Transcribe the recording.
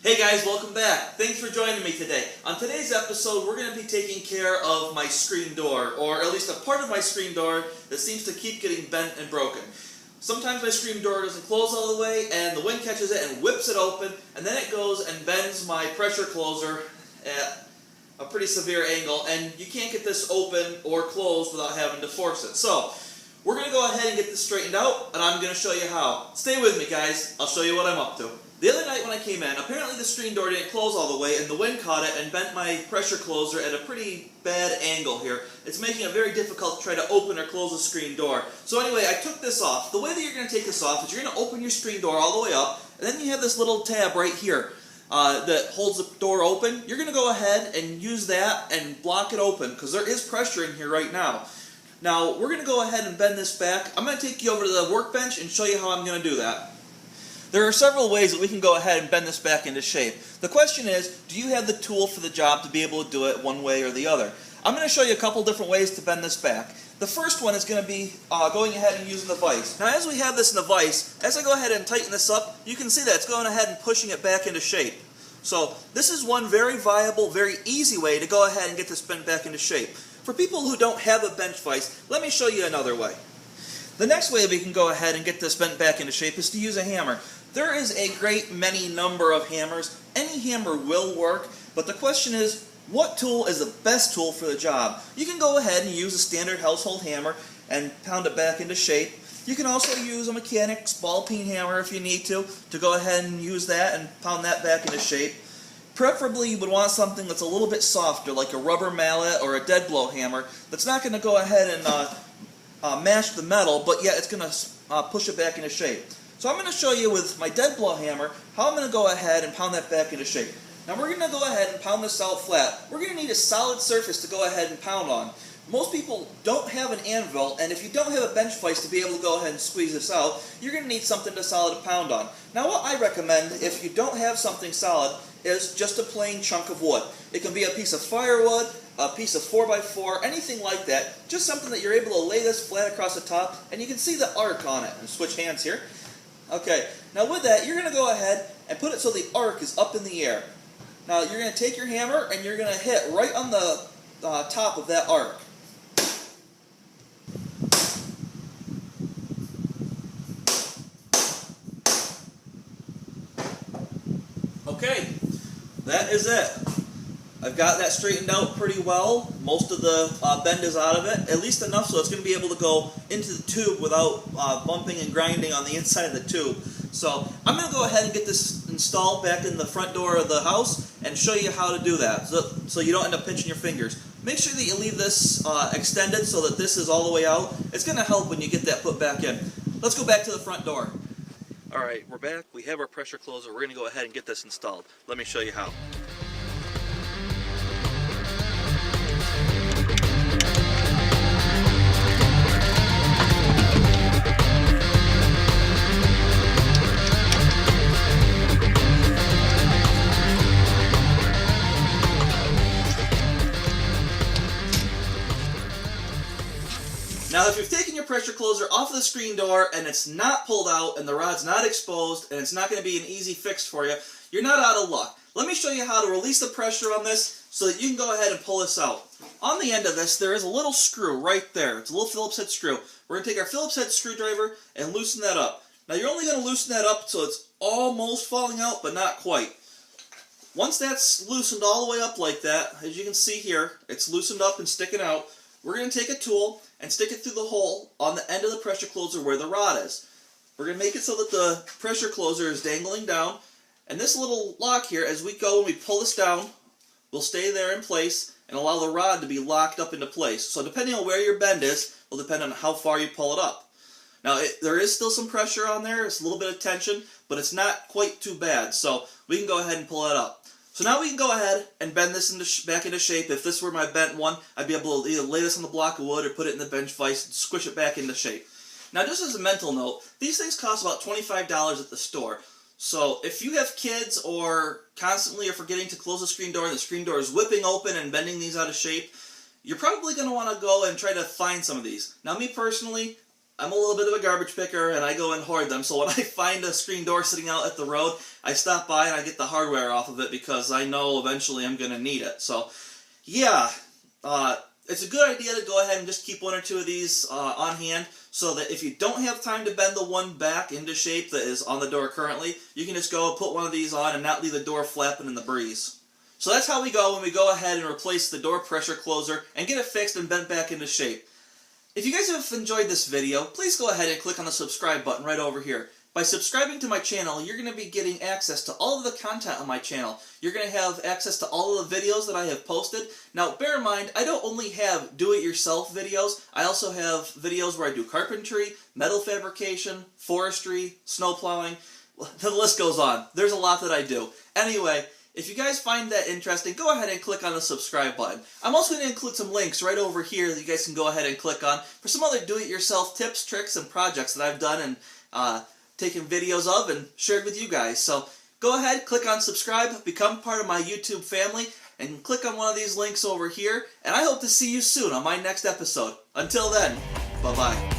Hey guys, welcome back. Thanks for joining me today. On today's episode, we're going to be taking care of my screen door, or at least a part of my screen door that seems to keep getting bent and broken. Sometimes my screen door doesn't close all the way, and the wind catches it and whips it open, and then it goes and bends my pressure closer at a pretty severe angle, and you can't get this open or closed without having to force it. So, we're going to go ahead and get this straightened out, and I'm going to show you how. Stay with me, guys. I'll show you what I'm up to. The other night when I came in, apparently the screen door didn't close all the way, and the wind caught it and bent my pressure closer at a pretty bad angle here. It's making it very difficult to try to open or close the screen door. So anyway, I took this off. The way that you're going to take this off is you're going to open your screen door all the way up, and then you have this little tab right here that holds the door open. You're going to go ahead and use that and block it open, because there is pressure in here right now. Now, we're going to go ahead and bend this back. I'm going to take you over to the workbench and show you how I'm going to do that. There are several ways that we can go ahead and bend this back into shape. The question is, do you have the tool for the job to be able to do it one way or the other? I'm going to show you a couple different ways to bend this back. The first one is going to be going ahead and using the vise. Now as we have this in the vise, as I go ahead and tighten this up, you can see that it's going ahead and pushing it back into shape. So this is one very viable, very easy way to go ahead and get this bent back into shape. For people who don't have a bench vise, let me show you another way. The next way we can go ahead and get this bent back into shape is to use a hammer. There is a great many number of hammers. Any hammer will work, but the question is, what tool is the best tool for the job? You can go ahead and use a standard household hammer and pound it back into shape. You can also use a mechanic's ball peen hammer if you need to go ahead and use that and pound that back into shape. Preferably you would want something that's a little bit softer, like a rubber mallet or a dead blow hammer, that's not going to go ahead and mash the metal, but yet it's going to push it back into shape. So I'm going to show you with my dead blow hammer how I'm going to go ahead and pound that back into shape. Now we're going to go ahead and pound this out flat. We're going to need a solid surface to go ahead and pound on. Most people don't have an anvil, and if you don't have a bench vise to be able to go ahead and squeeze this out, you're going to need something solid to pound on. Now what I recommend, if you don't have something solid, is just a plain chunk of wood. It can be a piece of firewood, a piece of 4x4, anything like that. Just something that you're able to lay this flat across the top, and you can see the arc on it. And switch hands here. Okay, now with that, you're going to go ahead and put it so the arc is up in the air. Now you're going to take your hammer and you're going to hit right on the top of that arc. Okay, that is it. I've got that straightened out pretty well. Most of the bend is out of it, at least enough so it's going to be able to go into the tube without bumping and grinding on the inside of the tube. So I'm going to go ahead and get this installed back in the front door of the house and show you how to do that so you don't end up pinching your fingers. Make sure that you leave this extended so that this is all the way out. It's going to help when you get that put back in. Let's go back to the front door. Alright, we're back. We have our pressure closer. We're going to go ahead and get this installed. Let me show you how. Now if you've taken your pressure closer off of the screen door and it's not pulled out and the rod's not exposed and it's not going to be an easy fix for you, you're not out of luck. Let me show you how to release the pressure on this so that you can go ahead and pull this out. On the end of this there is a little screw right there. It's a little Phillips head screw. We're going to take our Phillips head screwdriver and loosen that up. Now you're only going to loosen that up so it's almost falling out but not quite. Once that's loosened all the way up like that, as you can see here, it's loosened up and sticking out. We're going to take a tool and stick it through the hole on the end of the pressure closer where the rod is. We're going to make it so that the pressure closer is dangling down, and this little lock here, as we go and we pull this down, will stay there in place and allow the rod to be locked up into place. So depending on where your bend is, will depend on how far you pull it up. Now there is still some pressure on there, it's a little bit of tension, but it's not quite too bad, so we can go ahead and pull it up. So now we can go ahead and bend this back into shape. If this were my bent one, I'd be able to either lay this on the block of wood or put it in the bench vise and squish it back into shape. Now just as a mental note, these things cost about $25 at the store. So if you have kids or constantly are forgetting to close the screen door and the screen door is whipping open and bending these out of shape, you're probably going to want to go and try to find some of these. Now me personally, I'm a little bit of a garbage picker, and I go and hoard them. So when I find a screen door sitting out at the road, I stop by and I get the hardware off of it because I know eventually I'm going to need it. So, yeah, it's a good idea to go ahead and just keep one or two of these on hand so that if you don't have time to bend the one back into shape that is on the door currently, you can just go put one of these on and not leave the door flapping in the breeze. So that's how we go when we go ahead and replace the door pressure closer and get it fixed and bent back into shape. If you guys have enjoyed this video, please go ahead and click on the subscribe button right over here. By subscribing to my channel, you're going to be getting access to all of the content on my channel. You're going to have access to all of the videos that I have posted. Now, bear in mind, I don't only have do-it-yourself videos. I also have videos where I do carpentry, metal fabrication, forestry, snow plowing. The list goes on. There's a lot that I do. Anyway, if you guys find that interesting, go ahead and click on the subscribe button. I'm also going to include some links right over here that you guys can go ahead and click on for some other do-it-yourself tips, tricks, and projects that I've done and taken videos of and shared with you guys. So go ahead, click on subscribe, become part of my YouTube family, and click on one of these links over here. And I hope to see you soon on my next episode. Until then, bye-bye.